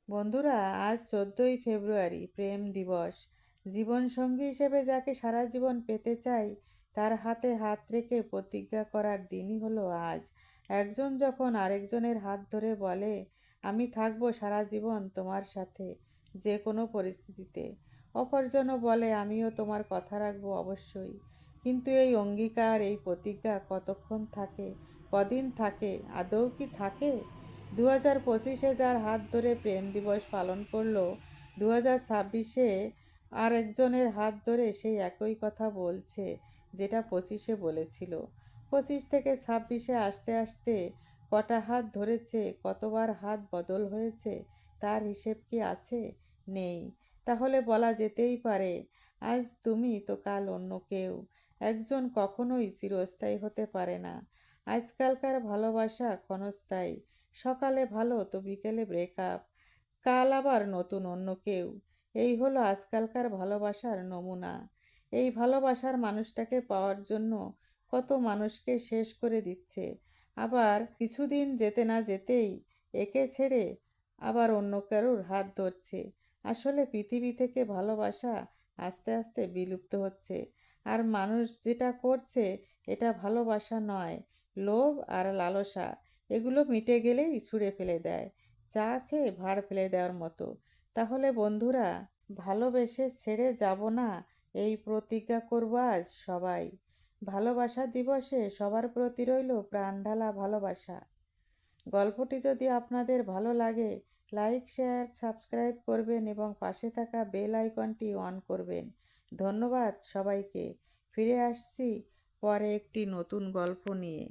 বন্ধুরা, আজ 14ই ফেব্রুয়ারি, প্রেম দিবস। জীবনসঙ্গী হিসেবে যাকে সারা জীবন পেতে চাই, তার হাতে হাত রেখে প্রতিজ্ঞা করার দিনই হলো আজ। একজন যখন আরেকজনের হাত ধরে বলে, আমি থাকবো সারা জীবন তোমার সাথে, যে কোনো পরিস্থিতিতে। অপরজনও বলে, আমিও তোমার কথা রাখবো অবশ্যই। কিন্তু এই অঙ্গীকার, এই প্রতিজ্ঞা কতক্ষণ থাকে, কদিন থাকে, আদৌ কি থাকে? 2025-এ যার হাত ধরে প্রেম দিবস পালন করলো, 2026-এ আর একজনের হাত ধরে সেই একই কথা বলছে, যেটা 25-এ বলেছিল। 25 থেকে 26-এ আসতে আসতে কটা হাত ধরেছে, কতবার হাত বদল হয়েছে, তার হিসেব কি আছে? নেই। তাহলে বলা যেতেই পারে, আজ তুমি তো কাল অন্য কেউ। একজন কখনোই চিরস্থায়ী হতে পারে না। আজকালকার ভালোবাসা ক্ষণস্থায়ী। সকালে ভালো তো বিকেলে ব্রেকআপ, কাল আবার নতুন অন্য কেউ। এই হলো আজকালকার ভালোবাসার নমুনা। এই ভালোবাসার মানুষটাকে পাওয়ার জন্য কত মানুষকে শেষ করে দিচ্ছে, আবার কিছুদিন যেতে না যেতেই একে ছেড়ে আবার অন্য কারোর হাত ধরছে। আসলে পৃথিবী থেকে ভালোবাসা আস্তে আস্তে বিলুপ্ত হচ্ছে। আর মানুষ যেটা করছে, এটা ভালোবাসা নয়, লোভ আর লালসা। এগুলো মিটে গেলেই ছুঁড়ে ফেলে দেয়, চা খেয়ে ভাঁড় ফেলে দেওয়ার মতো। তাহলে বন্ধুরা, ভালোবেসে ছেড়ে যাব না, এই প্রতিজ্ঞা করব আজ সবাই। ভালোবাসা দিবসে সবার প্রতি রইল প্রাণঢালা ভালোবাসা। গল্পটি যদি আপনাদের ভালো লাগে, লাইক, শেয়ার, সাবস্ক্রাইব করবেন এবং পাশে থাকা বেল আইকনটি অন করবেন। ধন্যবাদ সবাইকে। ফিরে আসছি পরে একটি নতুন গল্প নিয়ে।